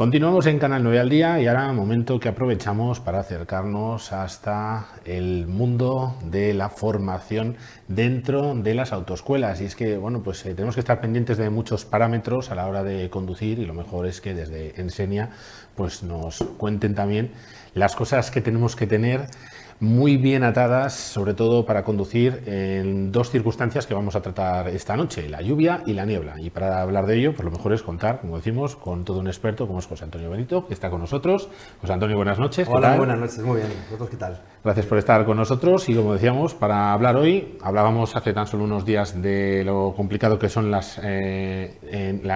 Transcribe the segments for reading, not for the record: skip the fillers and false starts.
Continuamos en Canal 9 al día y ahora momento que aprovechamos para acercarnos hasta el mundo de la formación dentro de las autoescuelas. Y es que, bueno, pues tenemos que estar pendientes de muchos parámetros a la hora de conducir y lo mejor es que desde Ensenia pues nos cuenten también las cosas que tenemos que tener muy bien atadas, sobre todo para conducir en dos circunstancias que vamos a tratar esta noche, la lluvia y la niebla. Y para hablar de ello, pues lo mejor es contar, como decimos, con todo un experto como es José Antonio Benito, que está con nosotros. José Antonio, buenas noches. Hola, ¿qué tal? Buenas noches, muy bien. ¿Vosotros qué tal? Gracias por estar con nosotros y, como decíamos, para hablar hoy, hablábamos hace tan solo unos días de lo complicado que son la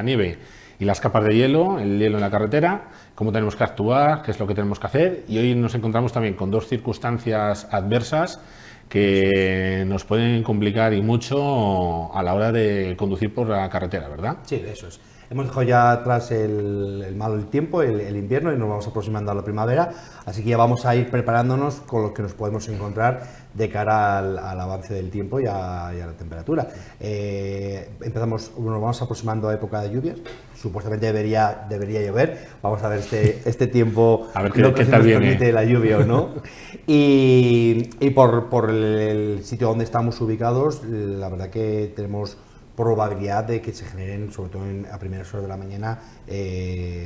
nieve y las capas de hielo, el hielo en la carretera, cómo tenemos que actuar, qué es lo que tenemos que hacer. Y hoy nos encontramos también con dos circunstancias adversas que nos pueden complicar y mucho a la hora de conducir por la carretera, ¿verdad? Sí, eso es. Hemos dejado ya atrás el mal tiempo, el invierno, y nos vamos aproximando a la primavera, así que ya vamos a ir preparándonos con lo que nos podemos encontrar de cara al avance del tiempo y a la temperatura. Nos vamos aproximando a época de lluvias, supuestamente debería llover, vamos a ver este tiempo, a ver qué tal viene. Permite la lluvia o no. Y por el sitio donde estamos ubicados, la verdad que tenemos probabilidad de que se generen, sobre todo a primeras horas de la mañana,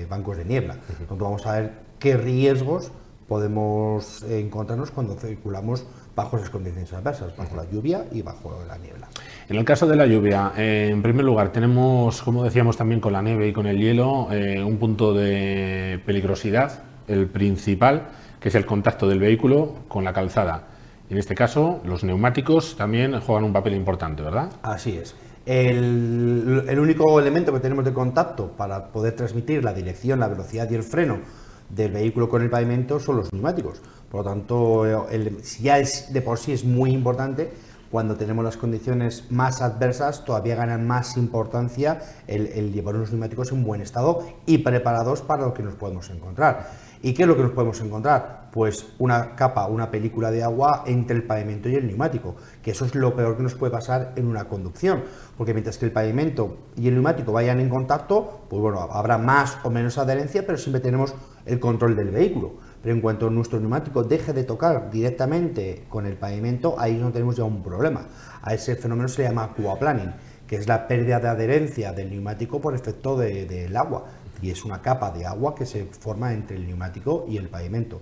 bancos de niebla. Entonces vamos a ver qué riesgos podemos encontrarnos cuando circulamos bajo esas condiciones adversas, bajo la lluvia y bajo la niebla. En el caso de la lluvia, en primer lugar, tenemos, como decíamos también con la nieve y con el hielo, un punto de peligrosidad, el principal, que es el contacto del vehículo con la calzada. En este caso, los neumáticos también juegan un papel importante, ¿verdad? Así es. El único elemento que tenemos de contacto para poder transmitir la dirección, la velocidad y el freno del vehículo con el pavimento son los neumáticos. Por lo tanto, si ya de por sí es muy importante, cuando tenemos las condiciones más adversas todavía ganan más importancia el llevar unos neumáticos en buen estado y preparados para lo que nos podemos encontrar. ¿Y qué es lo que nos podemos encontrar? Pues una capa, una película de agua entre el pavimento y el neumático, que eso es lo peor que nos puede pasar en una conducción, porque mientras que el pavimento y el neumático vayan en contacto, pues bueno, habrá más o menos adherencia, pero siempre tenemos el control del vehículo. Pero en cuanto nuestro neumático deje de tocar directamente con el pavimento, ahí no tenemos ya un problema. A ese fenómeno se le llama aquaplaning, que es la pérdida de adherencia del neumático por efecto del agua. Y es una capa de agua que se forma entre el neumático y el pavimento.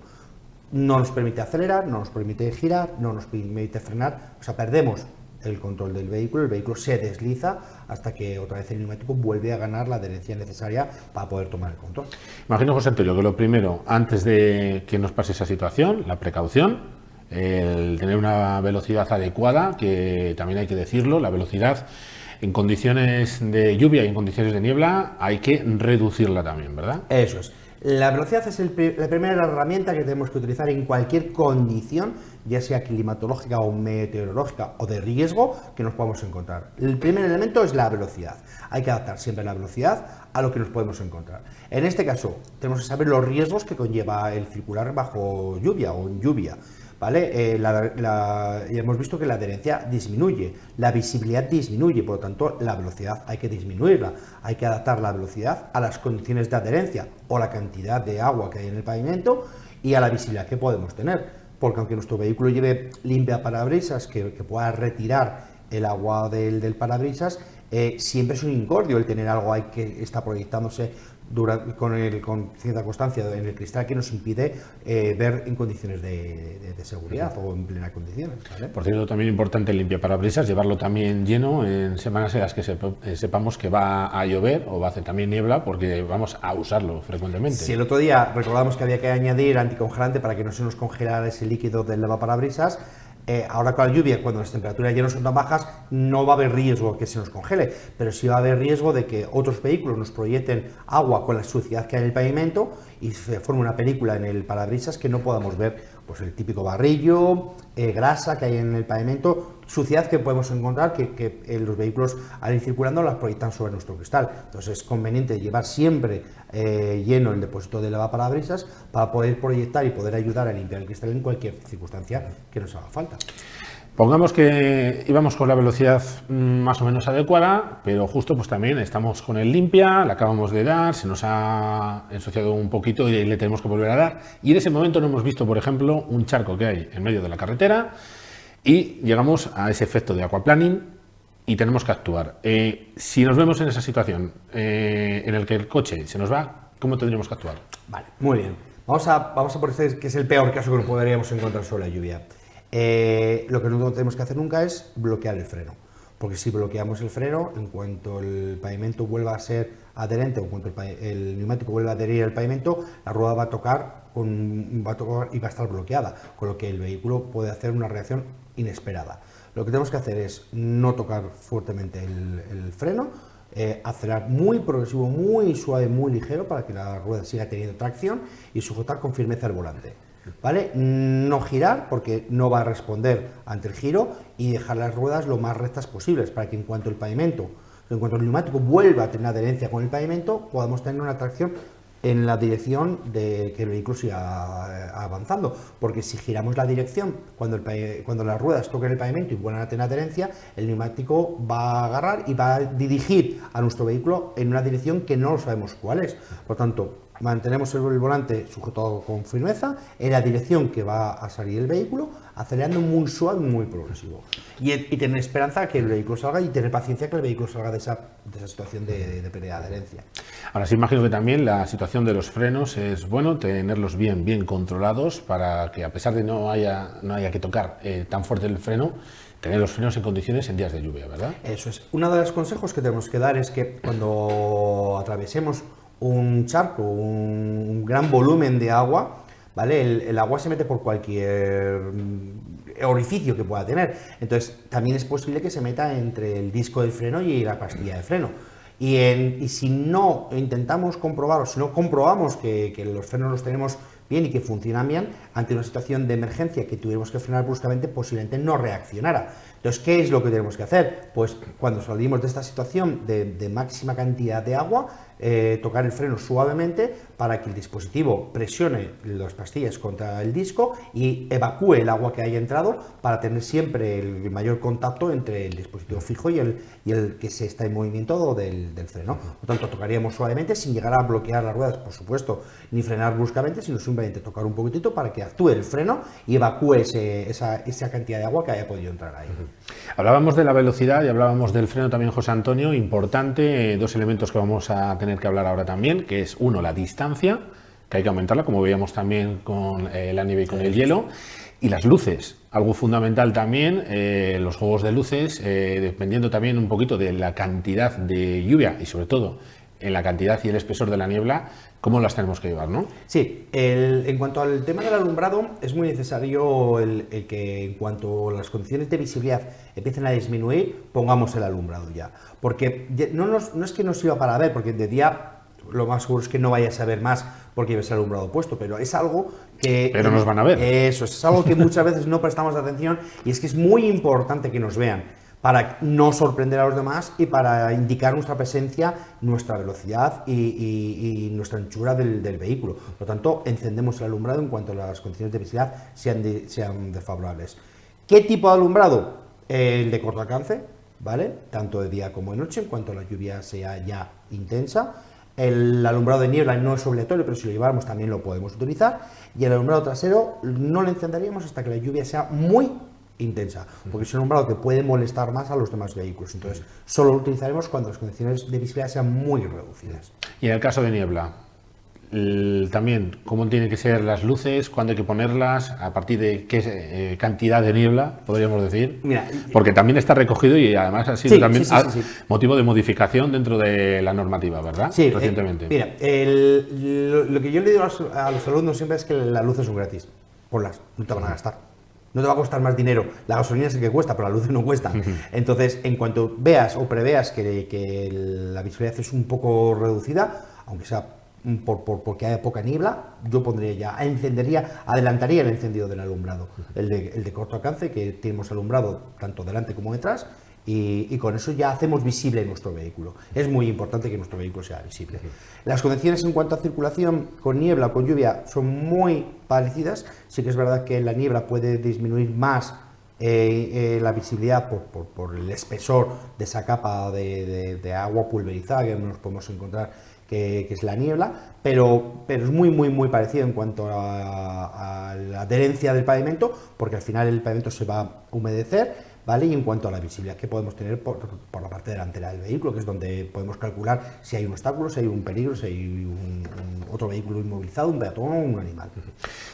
No nos permite acelerar, no nos permite girar, no nos permite frenar, o sea, perdemos el control del vehículo, el vehículo se desliza hasta que otra vez el neumático vuelve a ganar la adherencia necesaria para poder tomar el control. Imagino, José Antonio, que lo primero, antes de que nos pase esa situación, la precaución, el tener una velocidad adecuada, que también hay que decirlo, la velocidad en condiciones de lluvia y en condiciones de niebla hay que reducirla también, ¿verdad? Eso es. La velocidad es la primera herramienta que tenemos que utilizar en cualquier condición, ya sea climatológica o meteorológica o de riesgo que nos podamos encontrar. El primer elemento es la velocidad. Hay que adaptar siempre la velocidad a lo que nos podemos encontrar. En este caso, tenemos que saber los riesgos que conlleva el circular bajo lluvia o en lluvia. ¿Vale? Hemos visto que la adherencia disminuye, la visibilidad disminuye, por lo tanto la velocidad hay que disminuirla, hay que adaptar la velocidad a las condiciones de adherencia o la cantidad de agua que hay en el pavimento y a la visibilidad que podemos tener, porque aunque nuestro vehículo lleve limpia parabrisas que pueda retirar el agua del parabrisas, siempre es un incordio el tener algo ahí que está proyectándose con cierta constancia en el cristal que nos impide ver en condiciones de seguridad o en plenas condiciones, ¿vale? Por cierto, también importante el limpiaparabrisas, llevarlo también lleno en semanas en las que sepamos que va a llover o va a hacer también niebla, porque vamos a usarlo frecuentemente. Si el otro día recordamos que había que añadir anticongelante para que no se nos congelara ese líquido del lavaparabrisas, ahora con la lluvia, cuando las temperaturas ya no son tan bajas, no va a haber riesgo que se nos congele, pero sí va a haber riesgo de que otros vehículos nos proyecten agua con la suciedad que hay en el pavimento y se forme una película en el parabrisas que no podamos ver, pues el típico barrillo, grasa que hay en el pavimento, suciedad que podemos encontrar que los vehículos al ir circulando las proyectan sobre nuestro cristal. Entonces es conveniente llevar siempre lleno el depósito de lavaparabrisas para poder proyectar y poder ayudar a limpiar el cristal en cualquier circunstancia que nos haga falta. Pongamos que íbamos con la velocidad más o menos adecuada, pero justo pues también estamos con el limpia, la acabamos de dar, se nos ha ensuciado un poquito y le tenemos que volver a dar. Y en ese momento no hemos visto, por ejemplo, un charco que hay en medio de la carretera y llegamos a ese efecto de aquaplaning y tenemos que actuar. Si nos vemos en esa situación en el que el coche se nos va, ¿cómo tendríamos que actuar? Vale, muy bien. Vamos a por este, que es el peor caso que nos podríamos encontrar sobre la lluvia. Lo que no tenemos que hacer nunca es bloquear el freno, porque si bloqueamos el freno, en cuanto el pavimento vuelva a ser adherente o en cuanto el neumático vuelva a adherir al pavimento, la rueda va a tocar y va a estar bloqueada, con lo que el vehículo puede hacer una reacción inesperada. Lo que tenemos que hacer es no tocar fuertemente el freno, acelerar muy progresivo, muy suave, muy ligero para que la rueda siga teniendo tracción y sujetar con firmeza el volante. ¿Vale? No girar porque no va a responder ante el giro y dejar las ruedas lo más rectas posibles para que en cuanto el neumático vuelva a tener adherencia con el pavimento, podamos tener una tracción en la dirección de que el vehículo siga avanzando, porque si giramos la dirección cuando las ruedas toquen el pavimento y vuelvan a tener adherencia, el neumático va a agarrar y va a dirigir a nuestro vehículo en una dirección que no sabemos cuál es. Por tanto, mantenemos el volante sujetado con firmeza en la dirección que va a salir el vehículo, acelerando muy suave, muy progresivo. Y tener esperanza que el vehículo salga y tener paciencia que el vehículo salga de esa situación de pérdida de adherencia. Ahora sí, imagino que también la situación de los frenos es bueno tenerlos bien controlados para que, a pesar de no haya que tocar tan fuerte el freno, tener los frenos en condiciones en días de lluvia, ¿verdad? Eso es. Uno de los consejos que tenemos que dar es que cuando atravesemos un charco, un gran volumen de agua, ¿vale? El agua se mete por cualquier orificio que pueda tener, entonces también es posible que se meta entre el disco del freno y la pastilla de freno. Y si no intentamos comprobar o si no comprobamos que los frenos los tenemos bien y que funcionan bien, ante una situación de emergencia que tuviéramos que frenar bruscamente, posiblemente no reaccionara. Entonces, ¿qué es lo que tenemos que hacer? Pues cuando salimos de esta situación de máxima cantidad de agua, tocar el freno suavemente para que el dispositivo presione las pastillas contra el disco y evacúe el agua que haya entrado para tener siempre el mayor contacto entre el dispositivo fijo y el que se está en movimiento del freno. Por tanto, tocaríamos suavemente sin llegar a bloquear las ruedas, por supuesto, ni frenar bruscamente, sino simplemente tocar un poquitito para que actúe el freno y evacúe esa cantidad de agua que haya podido entrar ahí. Hablábamos de la velocidad y hablábamos del freno también, José Antonio. Importante, dos elementos que vamos a tener que hablar ahora también, que es uno, la distancia, que hay que aumentarla, como veíamos también con la nieve y con el hielo, y las luces, algo fundamental también, los juegos de luces, dependiendo también un poquito de la cantidad de lluvia y sobre todo en la cantidad y el espesor de la niebla, cómo las tenemos que llevar, ¿no? Sí, en cuanto al tema del alumbrado, es muy necesario el que en cuanto las condiciones de visibilidad empiecen a disminuir, pongamos el alumbrado ya. Porque no es que no sirva para ver, porque de día lo más seguro es que no vayas a ver más porque lleves el alumbrado puesto, pero es algo que... Pero nos van a ver. Eso, es algo que muchas veces no prestamos atención y es que es muy importante que nos vean, para no sorprender a los demás y para indicar nuestra presencia, nuestra velocidad y nuestra anchura del vehículo. Por lo tanto, encendemos el alumbrado en cuanto las condiciones de visibilidad sean desfavorables. ¿Qué tipo de alumbrado? El de corto alcance, ¿vale? Tanto de día como de noche, en cuanto la lluvia sea ya intensa. El alumbrado de niebla no es obligatorio, pero si lo llevamos también lo podemos utilizar. Y el alumbrado trasero no lo encenderíamos hasta que la lluvia sea muy intensa, porque es un alumbrado que puede molestar más a los demás vehículos. Entonces, solo lo utilizaremos cuando las condiciones de visibilidad sean muy reducidas. Y en el caso de niebla, también, ¿cómo tienen que ser las luces? ¿Cuándo hay que ponerlas? ¿A partir de qué cantidad de niebla, podríamos decir? Mira, porque también está recogido y además ha sido sí, también sí. motivo de modificación dentro de la normativa, ¿verdad? Sí, recientemente. Mira, lo que yo le digo a los alumnos siempre es que las luces son gratis. Ponlas, no te van a gastar. No te va a costar más dinero. La gasolina es el que cuesta, pero la luz no cuesta. Entonces, en cuanto veas o preveas que la visibilidad es un poco reducida, aunque sea porque haya poca niebla, yo adelantaría el encendido del alumbrado. El de corto alcance, que tenemos alumbrado tanto delante como detrás, y con eso ya hacemos visible nuestro vehículo. Es muy importante que nuestro vehículo sea visible. Las condiciones en cuanto a circulación con niebla o con lluvia son muy parecidas. Sí que es verdad que la niebla puede disminuir más la visibilidad por el espesor de esa capa de agua pulverizada que nos podemos encontrar, que es la niebla, pero es muy parecido en cuanto a la adherencia del pavimento, porque al final el pavimento se va a humedecer, ¿vale? Y en cuanto a la visibilidad que podemos tener por la parte delantera del vehículo, que es donde podemos calcular si hay un obstáculo, si hay un peligro, si hay otro vehículo inmovilizado, un peatón o un animal.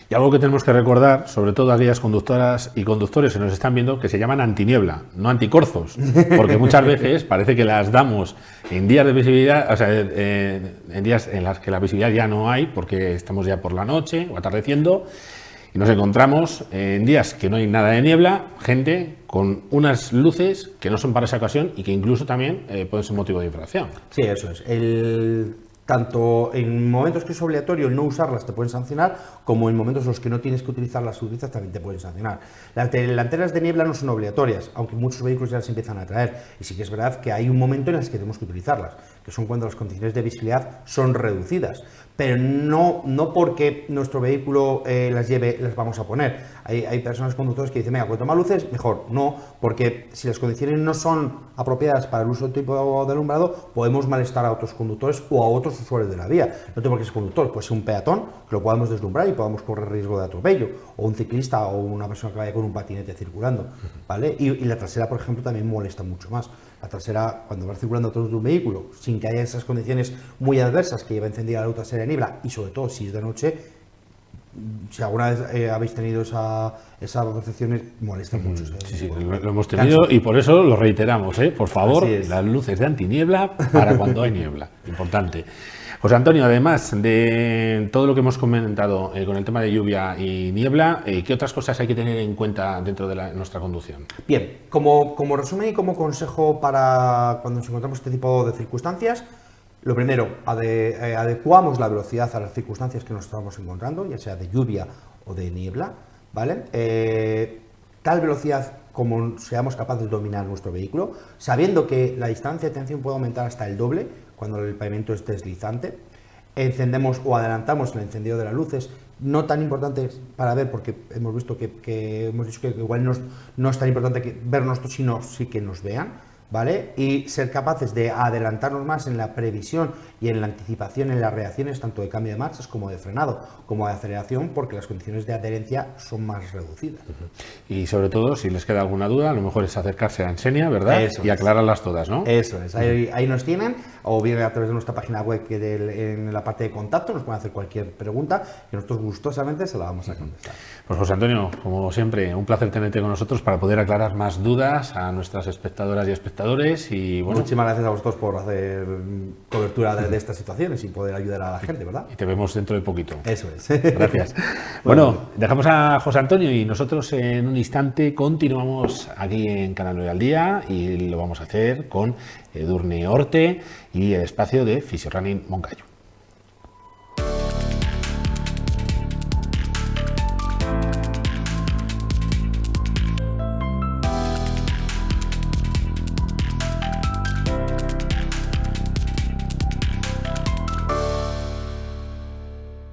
Y algo que tenemos que recordar, sobre todo aquellas conductoras y conductores que nos están viendo, que se llaman antiniebla, no anticorzos, porque muchas veces parece que las damos en días de visibilidad, o sea, en días en las que la visibilidad ya no hay, porque estamos ya por la noche o atardeciendo, y nos encontramos en días que no hay nada de niebla, gente con unas luces que no son para esa ocasión y que incluso también pueden ser motivo de infracción. Sí, eso es. Tanto en momentos que es obligatorio el no usarlas te pueden sancionar, como en momentos en los que no tienes que utilizarlas, también te pueden sancionar. Las delanteras de niebla no son obligatorias, aunque muchos vehículos ya las empiezan a traer. Y sí que es verdad que hay un momento en el que tenemos que utilizarlas, que son cuando las condiciones de visibilidad son reducidas. Pero no porque nuestro vehículo las lleve, las vamos a poner. Hay personas conductores que dicen, venga, cuanto más luces, mejor. No, porque si las condiciones no son apropiadas para el uso de tipo de alumbrado, podemos molestar a otros conductores o a otros usuarios de la vía. No tengo por qué ser conductor, puede ser un peatón, que lo podamos deslumbrar y podamos correr riesgo de atropello, o un ciclista o una persona que vaya con un patinete circulando, ¿vale? Y la trasera, por ejemplo, también molesta mucho más. La trasera, cuando vas circulando atrás de un vehículo, sin que haya esas condiciones muy adversas que lleva encendida la luz trasera de niebla, y sobre todo si es de noche, si alguna vez habéis tenido esa percepción, molesta mucho. Sí, lo hemos tenido y por eso lo reiteramos, por favor, las luces de antiniebla para cuando hay niebla, importante. José Antonio, además de todo lo que hemos comentado con el tema de lluvia y niebla, ¿qué otras cosas hay que tener en cuenta dentro de nuestra conducción? Bien, como resumen y como consejo para cuando nos encontramos este tipo de circunstancias, lo primero, adecuamos la velocidad a las circunstancias que nos estamos encontrando, ya sea de lluvia o de niebla, ¿vale? Tal velocidad como seamos capaces de dominar nuestro vehículo, sabiendo que la distancia de atención puede aumentar hasta el doble cuando el pavimento es deslizante. Encendemos o adelantamos el encendido de las luces, no tan importante para ver, porque hemos visto que hemos dicho que igual no es tan importante que ver nosotros, sino sí que nos vean, ¿vale? Y ser capaces de adelantarnos más en la previsión y en la anticipación en las reacciones tanto de cambio de marchas como de frenado, como de aceleración, porque las condiciones de adherencia son más reducidas. Y sobre todo, si les queda alguna duda, lo mejor es acercarse a Ensenia, ¿verdad? Eso y aclararlas todas, ¿no? Eso es, ahí nos tienen, o bien a través de nuestra página web, que en la parte de contacto nos pueden hacer cualquier pregunta, que nosotros gustosamente se la vamos a contestar. Pues José Antonio, como siempre, un placer tenerte con nosotros para poder aclarar más dudas a nuestras espectadoras y espectadores. Y bueno, muchísimas gracias a vosotros por hacer cobertura de estas situaciones y poder ayudar a la gente, ¿verdad? Y te vemos dentro de poquito. Eso es. Gracias. Bueno, dejamos a José Antonio y nosotros en un instante continuamos aquí en Canal 9 al Día y lo vamos a hacer con Edurne Orte y el espacio de Fisiorunning Moncayo.